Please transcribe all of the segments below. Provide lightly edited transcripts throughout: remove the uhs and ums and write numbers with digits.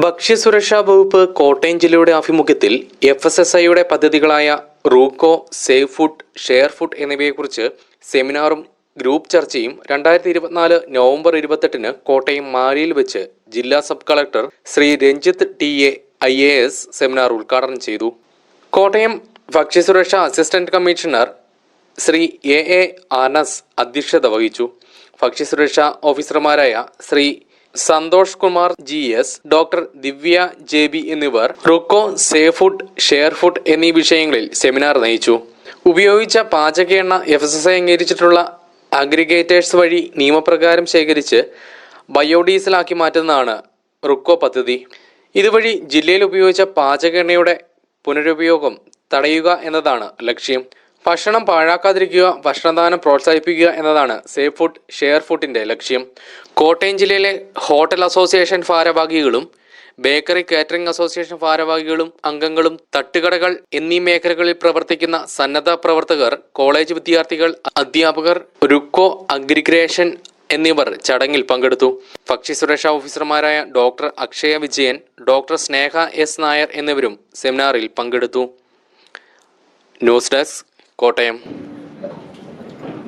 ഭക്ഷ്യസുരക്ഷാ വകുപ്പ് കോട്ടയം ജില്ലയുടെ ആഭിമുഖ്യത്തിൽ FSSAIയുടെ പദ്ധതികളായ RUCO, save food, share food എന്നിവയെക്കുറിച്ച് സെമിനാറും ഗ്രൂപ്പ് ചർച്ചയും 2024 നവംബർ 28 കോട്ടയം മാരിയിൽ വെച്ച് ജില്ലാ sub collector Shri Ranjith TA IAS seminar ഉദ്ഘാടനം ചെയ്തു. കോട്ടയം ഭക്ഷ്യസുരക്ഷാ assistant commissioner Shri AA Anas അധ്യക്ഷത വഹിച്ചു. ഭക്ഷ്യസുരക്ഷാ ഓഫീസർമാരായ Shri Santhosh Kumar GS, doctor Divya JB എന്നിവർ റുക്കോ, സേവ് ഫുഡ്, ഷെയർ ഫുഡ് എന്നീ വിഷയങ്ങളിൽ സെമിനാർ നയിച്ചു. ഉപയോഗിച്ച പാചക എണ്ണ FSSAI അംഗീകരിച്ചിട്ടുള്ള അഗ്രിഗേറ്റേഴ്സ് വഴി നിയമപ്രകാരം ശേഖരിച്ച് ബയോഡീസലാക്കി മാറ്റുന്നതാണ് റുക്കോ പദ്ധതി. ഇതുവഴി ജില്ലയിൽ ഉപയോഗിച്ച പാചക എണ്ണയുടെ പുനരുപയോഗം തടയുക എന്നതാണ് ലക്ഷ്യം. ഭക്ഷണം പാഴാക്കാതിരിക്കുക, ഭക്ഷണദാനം പ്രോത്സാഹിപ്പിക്കുക എന്നതാണ് സേവ് ഫുഡ്, ഷെയർ ഫുഡിന്റെ ലക്ഷ്യം. കോട്ടയം ജില്ലയിലെ ഹോട്ടൽ അസോസിയേഷൻ ഭാരവാഹികളും ബേക്കറി കാറ്ററിംഗ് അസോസിയേഷൻ ഭാരവാഹികളും അംഗങ്ങളും തട്ടുകടകൾ എന്നീ മേഖലകളിൽ പ്രവർത്തിക്കുന്ന സന്നദ്ധ പ്രവർത്തകർ, കോളേജ് വിദ്യാർത്ഥികൾ, അധ്യാപകർ, റുക്കോ, അഗ്രിഗ്രേഷൻ എന്നിവർ ചടങ്ങിൽ പങ്കെടുത്തു. ഭക്ഷ്യസുരക്ഷാ ഓഫീസർമാരായ ഡോക്ടർ അക്ഷയ വിജയൻ, ഡോക്ടർ സ്നേഹ S നായർ എന്നിവരും സെമിനാറിൽ പങ്കെടുത്തു. News desk Kottayam.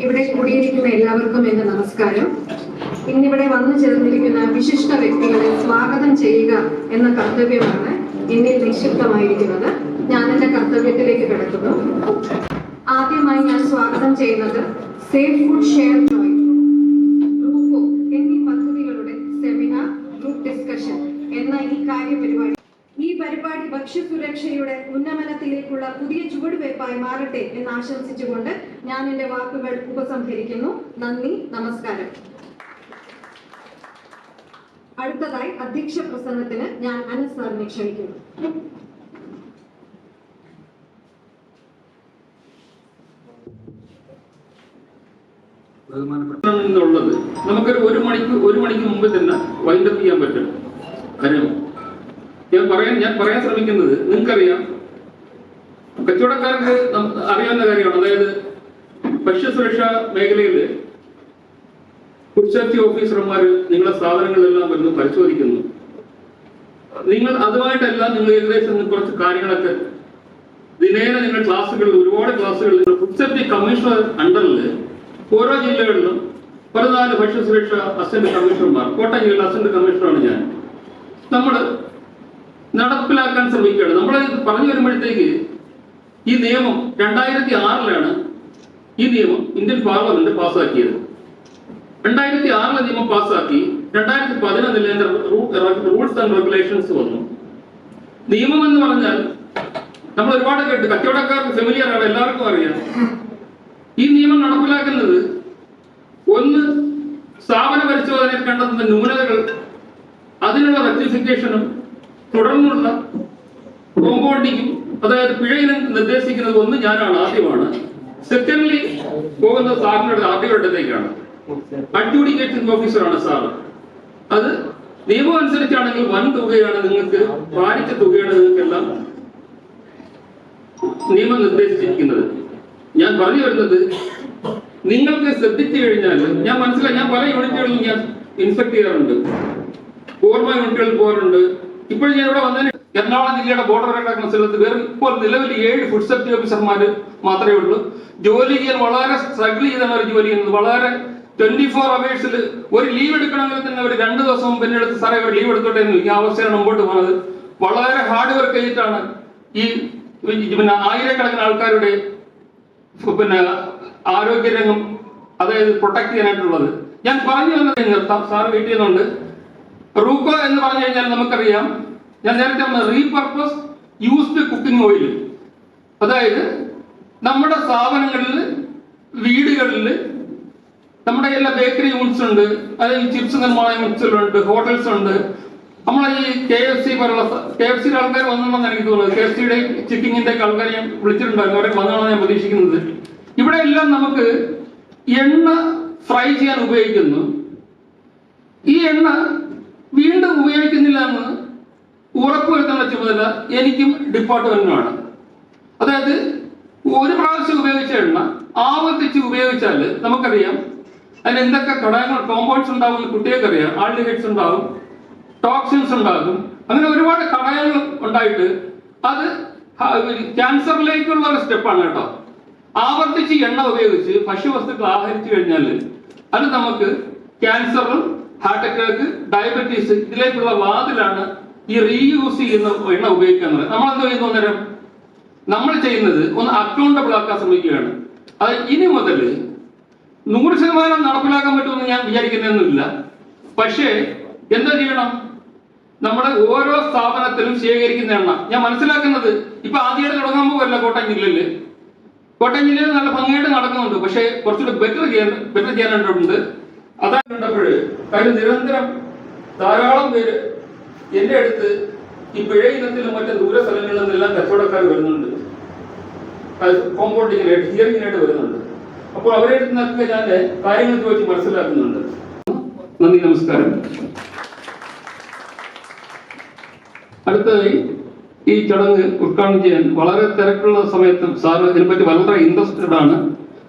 ഇവിടെ കൂടിയിരിക്കുന്ന എല്ലാവർക്കും എന്റെ നമസ്കാരം. ഇന്നിവിടെ വന്നു ചേർന്നിരിക്കുന്ന വിശിഷ്ട വ്യക്തികളെ സ്വാഗതം ചെയ്യുക എന്ന കർത്തവ്യമാണ് എന്നിൽ നിക്ഷിപ്തമായിരിക്കുന്നത്. ഞാൻ എന്റെ കർത്തവ്യത്തിലേക്ക് കിടക്കുന്നു. ആദ്യമായി ഞാൻ സ്വാഗതം ചെയ്യുന്നത് save food, share Joy, RUCO എന്നീ പദ്ധതികളുടെ സെമിനാർ, ഗ്രൂപ്പ് ഡിസ്കഷൻ എന്ന ഈ പരിപാടി ഭക്ഷ്യസുരക്ഷയുടെ ഉന്നമനത്തിലേക്കുള്ള പുതിയ ചുവടുവയ്പായി മാറട്ടെ എന്ന് ആശംസിച്ചുകൊണ്ട് ഞാൻ എന്റെ വാക്കുകൾ ഉപസംഹരിക്കുന്നു. നന്ദി, നമസ്കാരം. അടുത്തതായി അധ്യക്ഷ പ്രസംഗത്തിന് ഞാൻ അനസ് സാറിനെ ക്ഷണിക്കുന്നു. നമുക്കൊരു ഒരു മണിക്ക് മുമ്പ് തന്നെ വൈൻഡപ്പ് ചെയ്യാൻ പറ്റും. കാര്യം ഞാൻ പറയാൻ ശ്രമിക്കുന്നത്, നിങ്ങൾക്കറിയാം, കച്ചവടക്കാർക്ക് അറിയാവുന്ന കാര്യമാണ്. അതായത് ഭക്ഷ്യസുരക്ഷാ മേഖലയിൽ ഫുഡ് സേഫ്റ്റി ഓഫീസർമാർ നിങ്ങളുടെ സാധനങ്ങളെല്ലാം വരുന്നു പരിശോധിക്കുന്നു. നിങ്ങൾ അതുമായിട്ടെല്ലാം നിങ്ങൾ ഏകദേശം കുറച്ച് കാര്യങ്ങളൊക്കെ ദിനേന നിങ്ങൾ ഒരുപാട് ക്ലാസ്സുകളിൽ ഫുഡ് സേഫ്റ്റി കമ്മീഷണർ അണ്ടറിൽ ഓരോ ജില്ലകളിലും 14 ഭക്ഷ്യസുരക്ഷാ അസിസ്റ്റന്റ് കമ്മീഷണർമാർ, കോട്ടയം ജില്ലയിലെ അസിസ്റ്റന്റ് കമ്മീഷണറാണ് ഞാൻ, നമ്മൾ നടപ്പിലാക്കാൻ ശ്രമിക്കുകയാണ്. നമ്മൾ പറഞ്ഞു വരുമ്പോഴത്തേക്ക് ഈ നിയമം 2006 ഈ നിയമം ഇന്ത്യൻ പാർലമെന്റ് പാസ്സാക്കിയത്. 2006 നിയമം പാസ്സാക്കി 2011 റൂൾസ് ആൻഡ് റെഗുലേഷൻസ് വന്നു. നിയമം എന്ന് പറഞ്ഞാൽ നമ്മൾ ഒരുപാട് കേട്ട്, കച്ചവടക്കാർക്ക് ഫെമിലിയർ ആണ്, എല്ലാവർക്കും അറിയാം. ഈ നിയമം നടപ്പിലാക്കുന്നത് ഒന്ന്, സ്ഥാപന പരിശോധനയിൽ കണ്ടെത്തുന്ന ന്യൂനതകൾ, അതിനുള്ള റെക്ടിഫിക്കേഷനും തുടർന്നുള്ള കോമ്പൗണ്ടിങ്ങും, അതായത് പിഴയിനം നിർദ്ദേശിക്കുന്നത് ഒന്ന് ഞാനാണ്, ആദ്യമാണ്. സെക്കൻഡ്ലി പോകുന്നത് സാറിന്റെ ആദ്യയുടെ അടുത്തേക്കാണ്. അഡ്ജുഡിക്കേറ്റിംഗ് ഓഫീസറാണ് സാർ. അത് നിയമം അനുസരിച്ചാണെങ്കിൽ വൻ തുകയാണ് നിങ്ങൾക്ക്, ഭാരിച്ച തുകയാണ് നിങ്ങൾക്കെല്ലാം നിയമം നിർദ്ദേശിച്ചിരിക്കുന്നത്. ഞാൻ പറഞ്ഞു വരുന്നത്, നിങ്ങൾക്ക് ശ്രദ്ധിച്ചു കഴിഞ്ഞാൽ ഞാൻ പല യൂണിറ്റുകളിലും ഞാൻ ഇൻസ്പെക്ട് ചെയ്യാറുണ്ട്, പൂർവ്വ യൂണിറ്റുകളിൽ പോകാറുണ്ട്. ഇപ്പോൾ ഞാൻ ഇവിടെ വന്നതിന് എറണാകുളം ജില്ലയുടെ ബോർഡർ കിടക്കുന്ന സ്ഥലത്ത് ഇപ്പോൾ നിലവിൽ 7 ഫുഡ് സേഫ്റ്റി ഓഫീസർമാർ മാത്രമേ ഉള്ളൂ. ജോലി ചെയ്യാൻ വളരെ സ്ട്രഗിൾ ചെയ്താണ് ജോലി ചെയ്യുന്നത്. വളരെ 24 അവേഴ്സിൽ ഒരു ലീവ് എടുക്കണമെങ്കിൽ തന്നെ അവർ 2 ദിവസം മുമ്പ് എന്നെ എടുത്ത് സാറേ ഒരു ലീവ് എടുത്തോട്ടെ എന്ന് ഈ അവസ്ഥയാണ് മുമ്പോട്ട് പോകുന്നത്. വളരെ ഹാർഡ് വർക്ക് ചെയ്തിട്ടാണ് ഈ ആയിരക്കണക്കിന് ആൾക്കാരുടെ ആരോഗ്യരംഗം, അതായത് പ്രൊട്ടക്ട് ചെയ്യാനായിട്ടുള്ളത്. ഞാൻ പറഞ്ഞു വന്നത് നിർത്താം, സാർ വെയിറ്റ് ചെയ്യുന്നുണ്ട്. റൂക്കോ എന്ന് പറഞ്ഞു കഴിഞ്ഞാൽ നമുക്കറിയാം, ഞാൻ നേരത്തെ റീപർപ്പസ് യൂസ്ഡ് കുക്കിംഗ് ഓയിൽ. അതായത് നമ്മുടെ സ്ഥാപനങ്ങളിൽ, വീടുകളിൽ, നമ്മുടെ എല്ലാ ബേക്കറി യൂണിറ്റ്സ് ഉണ്ട്, അതായത് ചിപ്സ് നിർമ്മാണ യൂണിറ്റ്സുകളുണ്ട്, ഹോട്ടൽസ് ഉണ്ട്. നമ്മളെ ഈ KFC പോലുള്ള KFCയുടെ ആൾക്കാർ വന്നതെന്ന് എനിക്ക് തോന്നുന്നത്. KFCയുടെ ചിക്കിങ്ങിന്റെ ആൾക്കാർ ഞാൻ വിളിച്ചിട്ടുണ്ടായിരുന്നു, അവരെ വന്നതാണ് ഞാൻ പ്രതീക്ഷിക്കുന്നത്. ഇവിടെ എല്ലാം നമുക്ക് എണ്ണ ഫ്രൈ ചെയ്യാൻ ഉപയോഗിക്കുന്നു. ഈ എണ്ണ വീണ്ടും ഉപയോഗിക്കുന്നില്ല എന്ന് ഉറപ്പുവരുത്തുന്ന ചുമതല എനിക്കും ഡിപ്പാർട്ട്മെന്റിനുമാണ്. അതായത് ഒരു പ്രാവശ്യം ഉപയോഗിച്ച എണ്ണ ആവർത്തിച്ച് ഉപയോഗിച്ചാൽ നമുക്കറിയാം അതിന് എന്തൊക്കെ ഘടകങ്ങൾ, കോമ്പൗണ്ട്സ് ഉണ്ടാവും, കുട്ടികൾക്കറിയാം. ആൾഡിഹൈഡ്സ് ഉണ്ടാവും, ടോക്സിൻസ് ഉണ്ടാകും. അങ്ങനെ ഒരുപാട് ഘടകങ്ങൾ ഉണ്ടായിട്ട് അത് ക്യാൻസറിലേക്കുള്ള ഒരു സ്റ്റെപ്പാണ് കേട്ടോ. ആവർത്തിച്ച് എണ്ണ ഉപയോഗിച്ച് ഭക്ഷ്യവസ്തുക്കൾ ആഹരിച്ചു കഴിഞ്ഞാൽ അത് നമുക്ക് ക്യാൻസറും ഹാർട്ട് അറ്റാക്ക്, ഡയബറ്റീസ് ഇതിലേക്കുള്ള വാതിലാണ് ഈ റീയൂസ് ചെയ്യുന്ന എണ്ണ ഉപയോഗിക്കുന്നത്. നമ്മളെന്ത് ചെയ്യുന്നു? അന്നേരം നമ്മൾ ചെയ്യുന്നത് ഒന്ന് അക്കൗണ്ടബിൾ ആക്കാൻ ശ്രമിക്കുകയാണ്. അത് ഇനി മുതൽ 100% നടപ്പിലാക്കാൻ പറ്റുമെന്ന് ഞാൻ വിചാരിക്കുന്നൊന്നുമില്ല. പക്ഷേ എന്താ ചെയ്യണം? നമ്മുടെ ഓരോ സ്ഥാപനത്തിലും ശേഖരിക്കുന്ന എണ്ണ ഞാൻ മനസ്സിലാക്കുന്നത് ഇപ്പൊ ആദ്യമായിട്ട് തുടങ്ങാൻ പോകല്ല. കോട്ടയം ജില്ലയിൽ നല്ല ഭംഗിയായിട്ട് നടക്കുന്നുണ്ട്. പക്ഷേ കുറച്ചുകൂടി ബെറ്റർ ചെയ്യാനായിട്ടുണ്ട്. അതാ കണ്ടപ്പോൾ കാര്യം നിരന്തരം ധാരാളം പേര് എന്റെ അടുത്ത് ഈ പിഴ ഇനത്തിലും മറ്റു ദൂര സ്ഥലങ്ങളിൽ നിന്നെല്ലാം കച്ചവടക്കാർ വരുന്നുണ്ട്. കോമ്പൗണ്ടിങ്ങിനായിട്ട്, ഹിയറിങ്ങിനായിട്ട് വരുന്നുണ്ട്. അപ്പോൾ അവരെ അടുത്ത് നിന്നൊക്കെ ഞാൻ കാര്യങ്ങൾ ചോദിച്ച് മനസ്സിലാക്കുന്നുണ്ട്. നന്ദി, നമസ്കാരം. അടുത്തതായി ഈ ചടങ്ങ് ഉദ്ഘാടനം ചെയ്യാൻ വളരെ തിരക്കുള്ള സമയത്തും സാറ് ഇതിനെപ്പറ്റി വളരെ ഇൻട്രസ്റ്റഡ് ആണ്.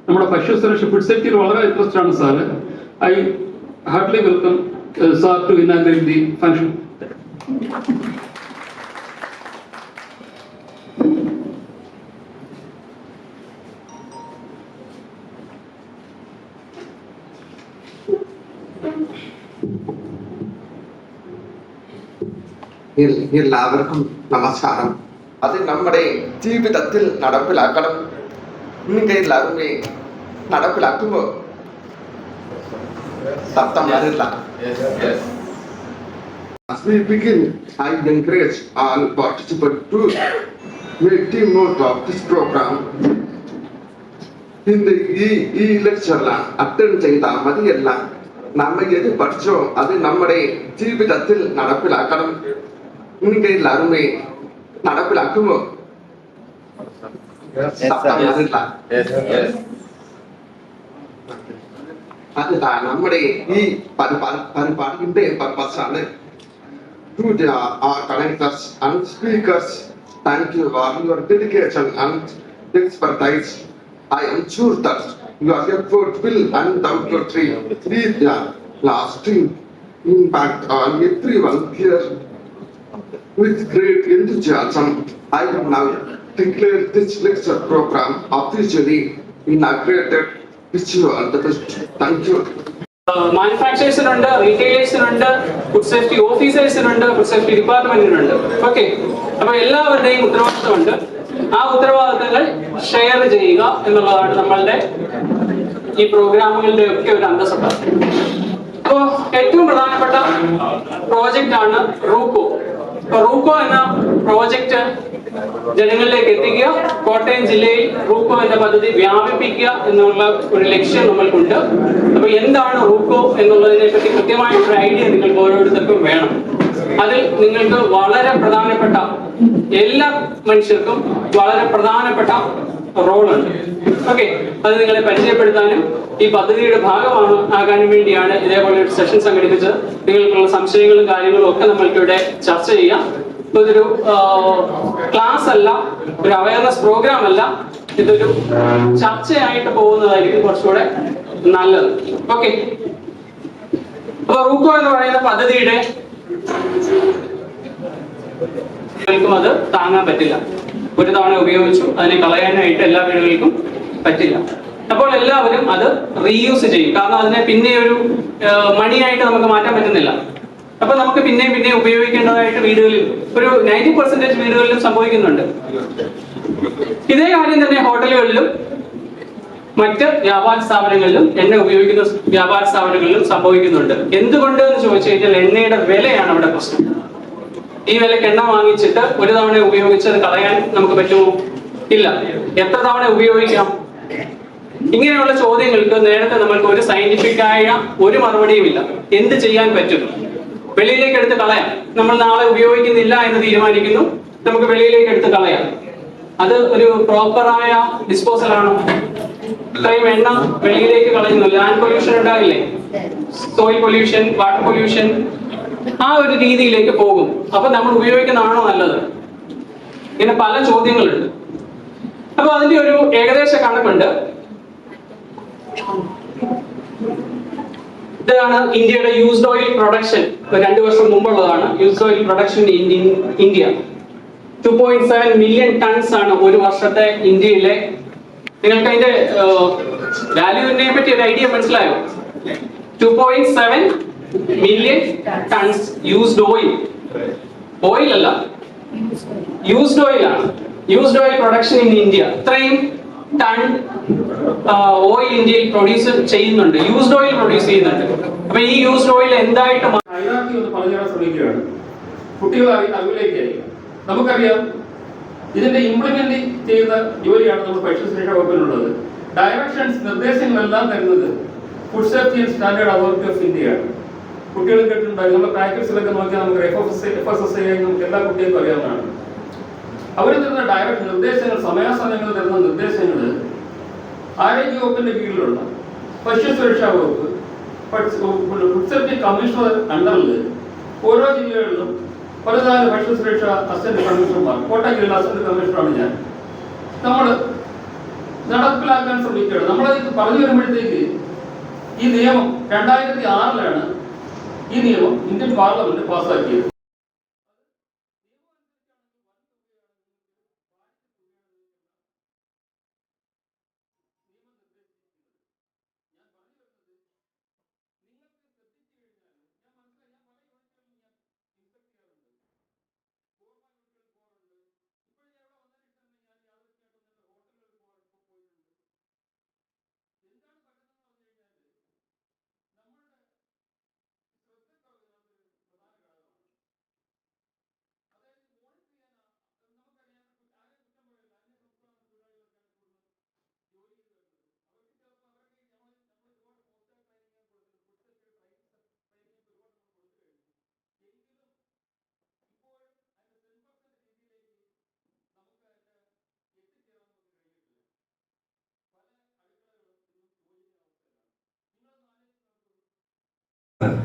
നമ്മുടെ ഭക്ഷ്യസുരക്ഷ ഫുഡ് സേഫ്റ്റിയിൽ വളരെ ഇൻട്രസ്റ്റഡ് ആണ് sir. I heartly welcome sir to inaugurate the function. എല്ലാവർക്കും നമസ്കാരം. അത് നമ്മുടെ ജീവിതത്തിൽ നടപ്പിലാക്കണം. നിങ്ങൾ എല്ലാവരും നടപ്പിലാക്കുമ്പോൾ ശബ്ദം വരില്ല. As we begin, I encourage all participants to make team note of this program. In the lecture attend ചെയ്ത മതിയല്ല, നമ്മൾ ഏത് പഠിച്ചോ അത് നമ്മുടെ ജീവിതത്തിൽ നടപ്പിലാക്കണം. നിങ്ങൾ എല്ലാവരും നടപ്പിലാക്കുമോ? ശബ്ദം വരില്ല. അതാ നമ്മുടെ ഈ പരിപാടിയുടെ പർപ്പസ് ആണ്. To our connectors and speakers, thank you for your dedication and expertise. I am sure that your effort will undoubtedly leave a lasting impact on everyone here. With great enthusiasm, I will now declare this lecture program officially inaugurated. Wish you all the best. Thank you. മാനുഫാക്ചേഴ്സിനുണ്ട്, റീറ്റെയിലേഴ്സിനുണ്ട്, food safety ഓഫീസേഴ്സിനുണ്ട്, food safety ഡിപ്പാർട്ട്മെന്റിനുണ്ട്. Okay, അപ്പൊ എല്ലാവരുടെയും ഉത്തരവാദിത്തമുണ്ട്. ആ ഉത്തരവാദിത്തങ്ങൾ share ചെയ്യുക എന്നുള്ളതാണ് നമ്മളുടെ ഈ പ്രോഗ്രാമുകളുടെ ഒക്കെ ഒരു അന്തസ്സത്ത. അപ്പോ ഏറ്റവും പ്രധാനപ്പെട്ട പ്രോജക്റ്റ് ആണ് റൂക്കോ. റൂക്കോ എന്ന പ്രോജക്റ്റ് ജനങ്ങളിലേക്ക് എത്തിക്കുക, കോട്ടയം ജില്ലയിൽ റൂക്കോ എന്ന പദ്ധതി വ്യാപിപ്പിക്കുക എന്നുള്ള ഒരു ലക്ഷ്യം നമ്മൾക്കുണ്ട്. അപ്പൊ എന്താണ് റൂക്കോ എന്നുള്ളതിനെ പറ്റി കൃത്യമായിട്ടൊരു ഐഡിയ നിങ്ങൾക്ക് ഓരോരുത്തർക്കും വേണം. അതിൽ നിങ്ങൾക്ക് വളരെ പ്രധാനപ്പെട്ട, എല്ലാ മനുഷ്യർക്കും വളരെ പ്രധാനപ്പെട്ട റോളുണ്ട്. ഓക്കെ, അത് നിങ്ങളെ പരിചയപ്പെടുത്താനും ഈ പദ്ധതിയുടെ ആകാനും വേണ്ടിയാണ് ഇതേപോലെ ഒരു സെഷൻ സംഘടിപ്പിച്ചത്. നിങ്ങൾക്കുള്ള സംശയങ്ങളും കാര്യങ്ങളും ഒക്കെ നമ്മൾക്കിവിടെ ചർച്ച ചെയ്യാം. ഇതൊരു ക്ലാസ് അല്ല, ഒരു അവയർനെസ് പ്രോഗ്രാം അല്ല, ഇതൊരു ചർച്ചയായിട്ട് പോകുന്നതായിരിക്കും കുറച്ചുകൂടെ നല്ലത്. ഓക്കെ, അപ്പൊ റൂക്കോ എന്ന് പറയുന്ന പദ്ധതിയുടെ അത് താങ്ങാൻ പറ്റില്ല. ഒരു തവണ ഉപയോഗിച്ചു അതിനെ കളയാനായിട്ട് എല്ലാ വീടുകൾക്കും പറ്റില്ല. അപ്പോൾ എല്ലാവരും അത് റീയൂസ് ചെയ്യും. കാരണം അതിനെ പിന്നെ ഒരു മണിയായിട്ട് നമുക്ക് മാറ്റാൻ പറ്റുന്നില്ല. അപ്പൊ നമുക്ക് പിന്നെ ഉപയോഗിക്കേണ്ടതായിട്ട് വീടുകളിൽ ഒരു 90% വീടുകളിലും സംഭവിക്കുന്നുണ്ട്. ഇതേ കാര്യം തന്നെ ഹോട്ടലുകളിലും മറ്റ് വ്യാപാര സ്ഥാപനങ്ങളിലും, എണ്ണ ഉപയോഗിക്കുന്ന വ്യാപാര സ്ഥാപനങ്ങളിലും സംഭവിക്കുന്നുണ്ട്. എന്തുകൊണ്ട് എന്ന് ചോദിച്ചു കഴിഞ്ഞാൽ എണ്ണയുടെ വിലയാണ് അവിടെ പ്രശ്നം. ഈ വിലക്ക് എണ്ണ വാങ്ങിച്ചിട്ട് ഒരു തവണ ഉപയോഗിച്ചത് കളയാൻ നമുക്ക് പറ്റുമോ? ഇല്ല. എത്ര തവണ ഉപയോഗിക്കാം? ഇങ്ങനെയുള്ള ചോദ്യങ്ങൾക്ക് നേരത്തെ നമ്മൾക്ക് ഒരു സയന്റിഫിക് ആയ ഒരു മറുപടിയും ഇല്ല. എന്ത് ചെയ്യാൻ പറ്റും? വെളിയിലേക്ക് എടുത്ത് കളയാം. നമ്മൾ നാളെ ഉപയോഗിക്കുന്നില്ല എന്ന് തീരുമാനിക്കുന്നു, നമുക്ക് വെളിയിലേക്ക് എടുത്ത് കളയാം. അത് ഒരു പ്രോപ്പറായ ഡിസ്പോസൽ ആണോ? ഇത്രയും എണ്ണ വെളിയിലേക്ക് കളയുന്നു, ലാൻഡ് പൊല്യൂഷൻ ഉണ്ടാകില്ലേ, സോയിൽ പൊല്യൂഷൻ, വാട്ടർ പൊല്യൂഷൻ, ആ ഒരു രീതിയിലേക്ക് പോകും. അപ്പൊ നമ്മൾ ഉപയോഗിക്കുന്നതാണോ നല്ലത്? ഇങ്ങനെ പല ചോദ്യങ്ങളുണ്ട്. അപ്പൊ അതിന്റെ ഒരു ഏകദേശ കണക്കുണ്ട്. ഇതാണ് ഇന്ത്യയുടെ യൂസ്ഡ് ഓയിൽ പ്രൊഡക്ഷൻ. 2 വർഷം മുമ്പുള്ളതാണ്. Used oil production in India 2.7 million tonnes ആണ് ഒരു വർഷത്തെ ഇന്ത്യയിലെ. നിങ്ങൾക്ക് അതിന്റെ വാല്യൂവിനെ പറ്റി ഒരു ഐഡിയ മനസ്സിലായോ? 2.7 million tons used oil. Oil അല്ല, യൂസ്ഡ് ഓയിൽ ആണ്. Used oil production in India. ഇത്രയും ടൺ ഓയിൽ ഇന്ത്യയിൽ പ്രൊഡ്യൂസ് ചെയ്യുന്നുണ്ട്, യൂസ്ഡ് ഓയിൽ പ്രൊഡ്യൂസ് ചെയ്യുന്നുണ്ട്. അപ്പൊ ഈ യൂസ്ഡ് ഓയിൽ എന്തായിട്ട് ഹൈറാർക്കി ഒന്ന് പറഞ്ഞു തരാൻ ശ്രമിക്കുകയാണ്. കുട്ടികൾ അറിവിലേക്കായി. നമുക്കറിയാം ഇതിന്റെ ഇംപ്ലിമെന്റ് ചെയ്യുന്ന ജോലിയാണ് നമ്മൾ ഭക്ഷ്യസുരക്ഷാ വകുപ്പിനുള്ളത്. ഡയറക്ഷൻസ്, നിർദ്ദേശങ്ങളെല്ലാം തരുന്നത് food safety and standard authority of ഇന്ത്യയാണ്. കുട്ടികൾ കേട്ടിട്ടുണ്ടായി. നമ്മുടെ പാക്കറ്റ്സിലൊക്കെ നോക്കിയാൽ നമുക്ക് FSSAI നമുക്ക് എല്ലാ കുട്ടികൾക്കും അറിയാവുന്നതാണ്. അവർ തരുന്ന ഡയറക്റ്റ് നിർദ്ദേശങ്ങൾ, സമയാസമയങ്ങളിൽ തരുന്ന നിർദ്ദേശങ്ങൾ ആരോഗ്യ വകുപ്പിന്റെ കീഴിലുള്ള ഭക്ഷ്യസുരക്ഷാ വകുപ്പ്, ഫുഡ് സേഫ്റ്റി കമ്മീഷണർ അണ്ടറിൽ ഓരോ ജില്ലകളിലും 14 ഭക്ഷ്യസുരക്ഷാ അസിസ്റ്റന്റ് കമ്മീഷണർമാർ, കോട്ടയം ജില്ലയിലെ അസിസ്റ്റന്റ് കമ്മീഷണറാണ് ഞാൻ, നമ്മൾ നടപ്പിലാക്കാൻ ശ്രമിക്കുകയാണ്. നമ്മളത് പറഞ്ഞു വരുമ്പോഴത്തേക്ക് ഈ നിയമം 2006-ലാണ് ഈ നിയമം ഇന്ത്യൻ പാർലമെന്റ് പാസ്സാക്കിയത്.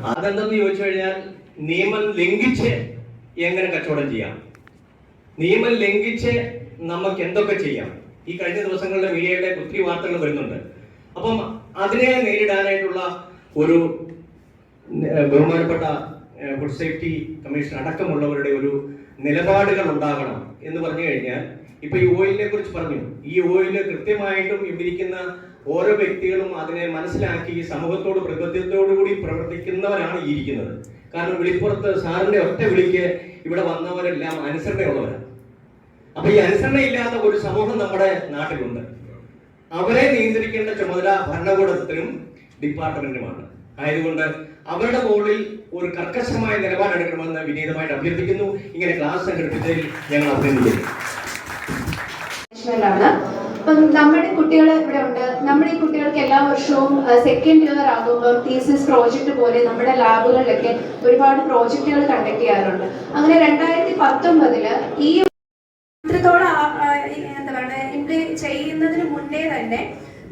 അതെന്തെന്ന് ചോദിച്ചു കഴിഞ്ഞാൽ നിയമം ലംഘിച്ച് എങ്ങനെ കച്ചവടം ചെയ്യാം, നിയമം ലംഘിച്ച് നമുക്ക് എന്തൊക്കെ ചെയ്യാം. ഈ കഴിഞ്ഞ ദിവസങ്ങളിലെ മീഡിയയിലെ ഒത്തിരി വാർത്തകൾ വരുന്നുണ്ട്. അപ്പം അതിനെ നേരിടാനായിട്ടുള്ള ഒരു ബഹുമാനപ്പെട്ട ഫുഡ് സേഫ്റ്റി കമ്മീഷൻ അടക്കമുള്ളവരുടെ ഒരു നിലപാടുകൾ ഉണ്ടാകണം എന്ന് പറഞ്ഞു കഴിഞ്ഞാൽ, ഇപ്പൊ ഈ ഓയിലിനെ കുറിച്ച് പറഞ്ഞു. ഈ ഓയില് കൃത്യമായിട്ടും ഇവിരിക്കുന്ന ഓരോ വ്യക്തികളും അതിനെ മനസ്സിലാക്കി സമൂഹത്തോട് പ്രതിബദ്ധതയോടു കൂടി പ്രവർത്തിക്കുന്നവരാണ് ഈ ഇരിക്കുന്നത്. കാരണം വിളിപ്പുറത്ത് സാറിന്റെ ഒറ്റ വിളിക്ക് ഇവിടെ വന്നവരെല്ലാം അനുസരണയുള്ളവരാണ്. അപ്പൊ ഈ അനുസരണയില്ലാത്ത ഒരു സമൂഹം നമ്മുടെ നാട്ടിലുണ്ട്. അവരെ നിയന്ത്രിക്കേണ്ട ചുമതല ഭരണകൂടത്തിനും ഡിപ്പാർട്ട്മെന്റിനുമാണ്. ആയതുകൊണ്ട് അവരുടെ മുകളിൽ ഒരു കർക്കശമായ നിലപാടെടുക്കണമെന്ന് വിനീതമായിട്ട് അഭ്യർത്ഥിക്കുന്നു. ഇങ്ങനെ ക്ലാസ് സംഘടിപ്പിച്ചതിൽ ഞങ്ങൾ അഭിനന്ദിക്കുന്നു. അപ്പം നമ്മുടെ കുട്ടികൾ ഇവിടെ ഉണ്ട്. നമ്മുടെ ഈ കുട്ടികൾക്ക് എല്ലാ വർഷവും സെക്കൻഡ് ഇയർ ആകുമ്പോൾ തീസിസ് പ്രോജക്റ്റ് പോലെ നമ്മുടെ ലാബുകളിലൊക്കെ ഒരുപാട് പ്രോജക്റ്റുകൾ കണ്ടക്ട് ചെയ്യാറുണ്ട്. അങ്ങനെ 2019 ഈ ഇത്രത്തോളം എന്താ പറയുക ചെയ്യുന്നതിന് മുന്നേ തന്നെ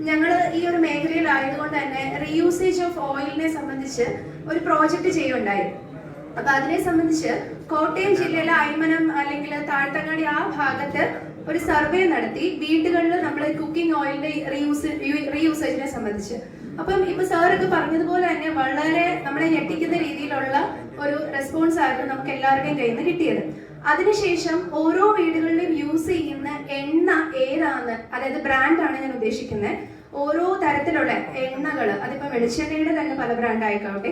ഞങ്ങൾ ഈ ഒരു മേഖലയിലായതുകൊണ്ട് തന്നെ റീയൂസേജ് ഓഫ് ഓയിലിനെ സംബന്ധിച്ച് ഒരു പ്രോജക്റ്റ് ചെയ്യുണ്ടായി. അപ്പൊ അതിനെ സംബന്ധിച്ച് കോട്ടയം ജില്ലയിലെ അയ്മനം അല്ലെങ്കിൽ താഴ്ത്തങ്ങാടി ആ ഭാഗത്ത് ഒരു സർവേ നടത്തി വീടുകളിൽ നമ്മൾ കുക്കിംഗ് ഓയിലിന്റെ റീയൂസേജിനെ സംബന്ധിച്ച്. അപ്പം ഇപ്പൊ സാറൊക്കെ പറഞ്ഞതുപോലെ തന്നെ വളരെ നമ്മളെ ഞെട്ടിക്കുന്ന രീതിയിലുള്ള ഒരു റെസ്പോൺസ് ആയിരുന്നു നമുക്ക് എല്ലാവരുടെയും കയ്യിൽ നിന്ന് കിട്ടിയത്. അതിനുശേഷം ഓരോ വീടുകളിലും യൂസ് ചെയ്യുന്ന എണ്ണ ഏതാന്ന്, അതായത് ബ്രാൻഡാണ് ഞാൻ ഉദ്ദേശിക്കുന്നത്, ഓരോ തരത്തിലുള്ള എണ്ണകൾ, അതിപ്പോ വെളിച്ചെണ്ണയുടെ തന്നെ പല ബ്രാൻഡ് ആയിക്കോട്ടെ,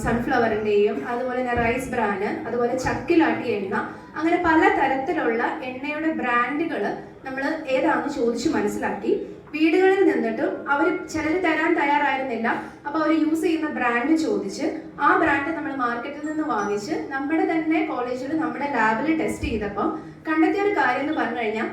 സൺഫ്ലവറിന്റെയും അതുപോലെ തന്നെ റൈസ് ബ്രാൻഡ്, അതുപോലെ ചക്കിലാട്ടിയ എണ്ണ, അങ്ങനെ പല തരത്തിലുള്ള എണ്ണയുടെ ബ്രാൻഡുകൾ നമ്മൾ ഏതാണെന്ന് ചോദിച്ചു മനസ്സിലാക്കി വീടുകളിൽ നിന്നിട്ടും അവർ ചിലർ തരാൻ തയ്യാറായിരുന്നില്ല. അപ്പൊ അവർ യൂസ് ചെയ്യുന്ന ബ്രാൻഡ് ചോദിച്ച് ആ ബ്രാൻഡ് നമ്മൾ മാർക്കറ്റിൽ നിന്ന് വാങ്ങിച്ച് നമ്മുടെ തന്നെ കോളേജിൽ നമ്മുടെ ലാബിൽ ടെസ്റ്റ് ചെയ്തപ്പോൾ കണ്ടെത്തിയ ഒരു കാര്യം എന്ന് പറഞ്ഞു കഴിഞ്ഞാൽ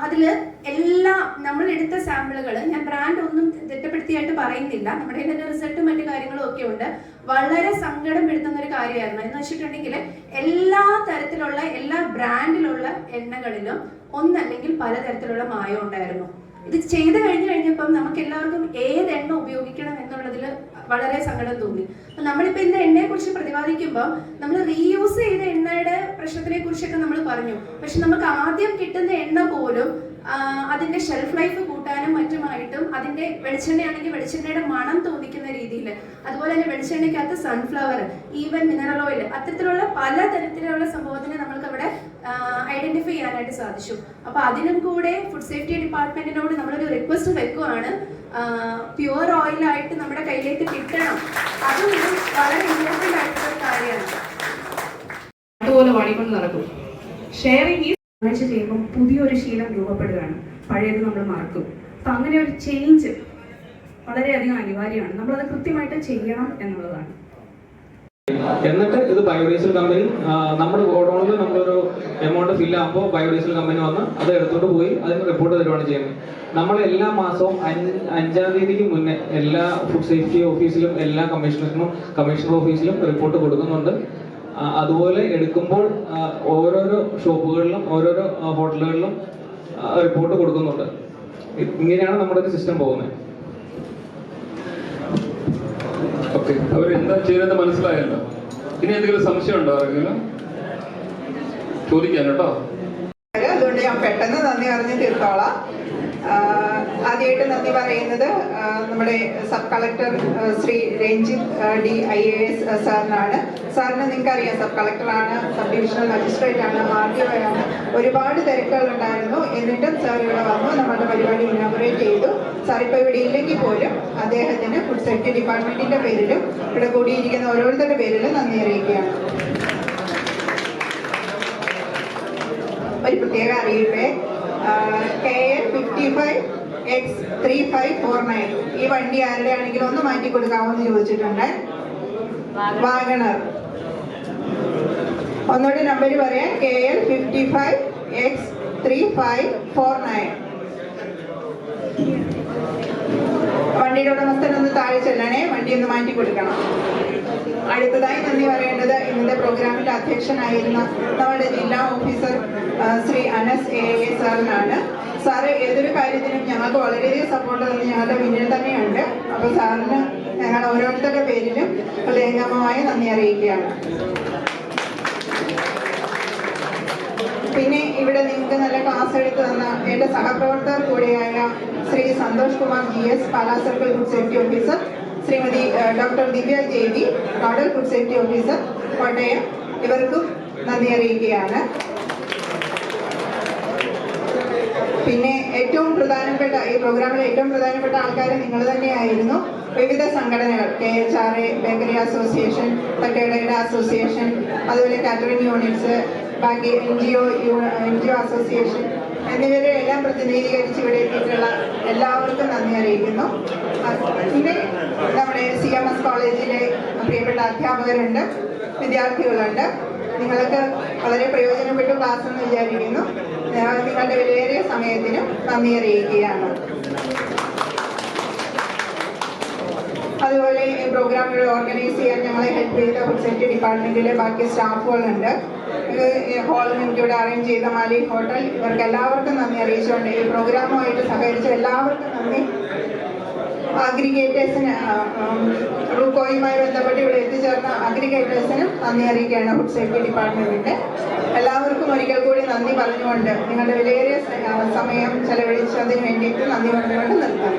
അതില് എല്ലാ നമ്മൾ എടുത്ത സാമ്പിളുകൾ, ഞാൻ ബ്രാൻഡ് ഒന്നും തെറ്റപ്പെടുത്തിയായിട്ട് പറയുന്നില്ല, നമ്മുടെ തന്നെ റിസൾട്ടും മറ്റു കാര്യങ്ങളും ഒക്കെ ഉണ്ട്, വളരെ സങ്കടം പെടുത്തുന്ന ഒരു കാര്യമായിരുന്നു. എന്ന് വെച്ചിട്ടുണ്ടെങ്കിൽ എല്ലാ തരത്തിലുള്ള എല്ലാ ബ്രാൻഡിലുള്ള എണ്ണകളിലും ഒന്നല്ലെങ്കിൽ പലതരത്തിലുള്ള മായം ഉണ്ടായിരുന്നു. ഇത് ചെയ്ത് കഴിഞ്ഞപ്പം നമുക്ക് എല്ലാവർക്കും ഏത് എണ്ണ ഉപയോഗിക്കണം എന്നുള്ളതിൽ വളരെ സങ്കടം തോന്നി. അപ്പൊ നമ്മളിപ്പോ ഇന്ന് എണ്ണയെ കുറിച്ച് പ്രതിപാദിക്കുമ്പോൾ നമ്മൾ റീയൂസ് ചെയ്ത എണ്ണയുടെ പ്രശ്നത്തിനെ കുറിച്ചൊക്കെ നമ്മൾ പറഞ്ഞു. പക്ഷെ നമുക്ക് ആദ്യം കിട്ടുന്ന എണ്ണ പോലും അതിന്റെ ഷെൽഫ് ലൈഫ് കൂട്ടാനും മറ്റുമായിട്ടും അതിന്റെ വെളിച്ചെണ്ണയാണെങ്കിൽ വെളിച്ചെണ്ണയുടെ മണം തോന്നിക്കുന്ന രീതിയിൽ, അതുപോലെ തന്നെ വെളിച്ചെണ്ണയ്ക്കകത്ത് സൺഫ്ലവർ, ഈവൻ മിനറൽ ഓയിൽ, അത്തരത്തിലുള്ള പല തരത്തിലുള്ള സംഭവത്തിനെ നമ്മൾക്ക് അവിടെ ഐഡന്റിഫൈ ചെയ്യാനായിട്ട് സാധിച്ചു. അപ്പൊ അതിനും കൂടെ ഫുഡ് സേഫ്റ്റി ഡിപ്പാർട്ട്മെന്റിനോട് നമ്മളൊരു റിക്വസ്റ്റ് വെക്കുവാണ്, പ്യുവർ ഓയിലായിട്ട് നമ്മുടെ കയ്യിലേക്ക് കിട്ടണം. അതും ഇത് വളരെ ഇമ്പോർട്ടൻ്റ് ആയിട്ടുള്ള കാര്യമാണ്. അതുപോലെ പാടിക്കൊണ്ട് നടക്കും. ഷെയറിംഗ് ഈ ആഴ്ച ചെയ്യുമ്പോൾ പുതിയൊരു ശീലം രൂപപ്പെടുകയാണ്, പഴയത് നമ്മൾ മറക്കും. അപ്പം അങ്ങനെ ഒരു ചേഞ്ച് വളരെയധികം അനിവാര്യമാണ്. നമ്മളത് കൃത്യമായിട്ട് ചെയ്യണം എന്നുള്ളതാണ്. എന്നിട്ട് ഇത് ബയോഡീസൽ കമ്പനി നമ്മുടെ ഗോഡൌണിൽ നമ്മളൊരു എമൗണ്ട് ഫില്ല് ആകുമ്പോൾ ബയോഡീസൽ കമ്പനി വന്ന് അത് എടുത്തോണ്ട് പോയി അതിന് റിപ്പോർട്ട് തരുവാണ് ചെയ്യുന്നത്. നമ്മൾ എല്ലാ മാസവും 5-ാം തീയതിക്ക് മുന്നേ എല്ലാ ഫുഡ് സേഫ്റ്റി ഓഫീസിലും എല്ലാ കമ്മീഷണർ ഓഫീസിലും റിപ്പോർട്ട് കൊടുക്കുന്നുണ്ട്. അതുപോലെ എടുക്കുമ്പോൾ ഓരോരോ ഷോപ്പുകളിലും ഓരോരോ ഹോട്ടലുകളിലും റിപ്പോർട്ട് കൊടുക്കുന്നുണ്ട്. ഇങ്ങനെയാണ് നമ്മുടെ ഒരു സിസ്റ്റം പോകുന്നത്. ഓക്കെ, അവരെന്താ ചെയ്യുന്നത് മനസ്സിലായല്ലോ. ഇനി എന്തെങ്കിലും സംശയം ഉണ്ടോ ആരെങ്കിലും ചോദിക്കാൻ കേട്ടോ? അതുകൊണ്ട് ഞാൻ പെട്ടെന്ന് നന്ദി പറഞ്ഞ് തീർത്തോളാം. ആദ്യമായിട്ട് നന്ദി പറയുന്നത് നമ്മുടെ sub collector Shri Ranjith D IAS സാറിനാണ്. സാറിന് നിങ്ങൾക്കറിയാം, സബ് കളക്ടറാണ്, സബ് ഡിവിഷണൽ മജിസ്ട്രേറ്റ് ആണ്, RDO ആണ്. ഒരുപാട് തിരക്കുകളുണ്ടായിരുന്നു. എന്നിട്ടും സാർ ഇവിടെ വന്നു, നമ്മുടെ പരിപാടി ഇനാഗുറേറ്റ് ചെയ്തു. സാർ ഇപ്പോൾ ഇവിടെ ഇല്ലെങ്കിൽ പോലും അദ്ദേഹത്തിന് ഫുഡ് സേഫ്റ്റി ഡിപ്പാർട്ട്മെന്റിന്റെ പേരിലും ഇവിടെ കൂടിയിരിക്കുന്ന ഓരോരുത്തരുടെ പേരിലും നന്ദി അറിയിക്കുകയാണ്. ഒരു പ്രത്യേക അറിയിപ്പേ, KL 55X3549 ഈ വണ്ടി ആരുടെ ആണെങ്കിലും ഒന്ന് മാറ്റി കൊടുക്കാമെന്ന് ചോദിച്ചിട്ടുണ്ട്. വാഗണർ. ഒന്നുകൂടി നമ്പർ പറയാം, KL 55X3549. വണ്ടിയുടെ ഉടമസ്ഥൻ ഒന്ന് താഴെ ചെല്ലണേ, വണ്ടി ഒന്ന് മാറ്റി കൊടുക്കണം. അടുത്തതായി നന്ദി പറയേണ്ടത് ഇന്നത്തെ പ്രോഗ്രാമിന്റെ അധ്യക്ഷനായിരുന്ന നമ്മുടെ ജില്ലാ ഓഫീസർ ശ്രീ അനസ് AAS സാറിനാണ്. സാറ് ഏതൊരു കാര്യത്തിനും ഞങ്ങൾക്ക് വളരെയധികം സപ്പോർട്ട് തന്ന് ഞങ്ങളുടെ പിന്നിൽ തന്നെയുണ്ട്. അപ്പോൾ സാറിന് ഞങ്ങൾ ഓരോരുത്തരുടെ പേരിലും ഹൃദയംഗമമായി നന്ദി അറിയിക്കുകയാണ്. പിന്നെ ഇവിടെ നിങ്ങൾക്ക് നല്ല ക്ലാസ് എടുത്തു തന്ന എൻ്റെ സഹപ്രവർത്തകർ കൂടിയായ Shri Santhosh Kumar GS, Pala circle food safety officer, Shrimati doctor Divya JB, nodal food safety officer, Kottayam, ഇവർക്കും നന്ദി അറിയിക്കുകയാണ്. പിന്നെ ഏറ്റവും പ്രധാനപ്പെട്ട ഈ പ്രോഗ്രാമിലെ ഏറ്റവും പ്രധാനപ്പെട്ട ആൾക്കാർ നിങ്ങൾ തന്നെയായിരുന്നു. വിവിധ സംഘടനകൾ, KHRA, ബേക്കറി അസോസിയേഷൻ, തട്ടുകടയുടെ അസോസിയേഷൻ, അതുപോലെ കാറ്ററിംഗ് യൂണിറ്റ്സ്, ബാക്കി NGO അസോസിയേഷൻ എന്നിവരെ എല്ലാം പ്രതിനിധീകരിച്ച് ഇവിടെ എത്തിയിട്ടുള്ള എല്ലാവർക്കും നന്ദി അറിയിക്കുന്നു. പിന്നെ നമ്മുടെ CMS കോളേജിലെ പ്രിയപ്പെട്ട അധ്യാപകരുണ്ട്, വിദ്യാർത്ഥികളുണ്ട്. നിങ്ങൾക്ക് വളരെ പ്രയോജനപ്പെട്ട ക്ലാസ് എന്ന് വിചാരിക്കുന്നു. നിങ്ങളുടെ വിലയേറിയ സമയത്തിനും നന്ദി അറിയിക്കുകയാണ്. അതുപോലെ ഈ പ്രോഗ്രാമുകൾ ഓർഗനൈസ് ചെയ്യാൻ ഞങ്ങളെ ഹെൽപ്പ് ചെയ്ത ഫുഡ് സേഫ്റ്റി ഡിപ്പാർട്ട്മെന്റിലെ ബാക്കി സ്റ്റാഫുകളുണ്ട്. ഹോൾ നിങ്ങൾക്ക് ഇവിടെ അറേഞ്ച് ചെയ്ത മാലി ഹോട്ടൽ, ഇവർക്ക് എല്ലാവർക്കും നന്ദി അറിയിച്ചുകൊണ്ട് ഈ പ്രോഗ്രാമുമായിട്ട് സഹകരിച്ച എല്ലാവർക്കും നന്ദി. അഗ്രിഗേറ്റേഴ്സിന്, റൂക്കോയുമായി ബന്ധപ്പെട്ട് ഇവിടെ എത്തിച്ചേർന്ന അഗ്രിഗേറ്റേഴ്സിനും നന്ദി അറിയിക്കുകയാണ് ഫുഡ് സേഫ്റ്റി ഡിപ്പാർട്ട്മെന്റിന്റെ. എല്ലാവർക്കും ഒരിക്കൽ കൂടി നന്ദി പറഞ്ഞുകൊണ്ട് നിങ്ങളുടെ വിലയേറിയ സമയം ചെലവഴിച്ചതിന് വേണ്ടിയിട്ട് നന്ദി പറഞ്ഞുകൊണ്ട് നിർത്താം.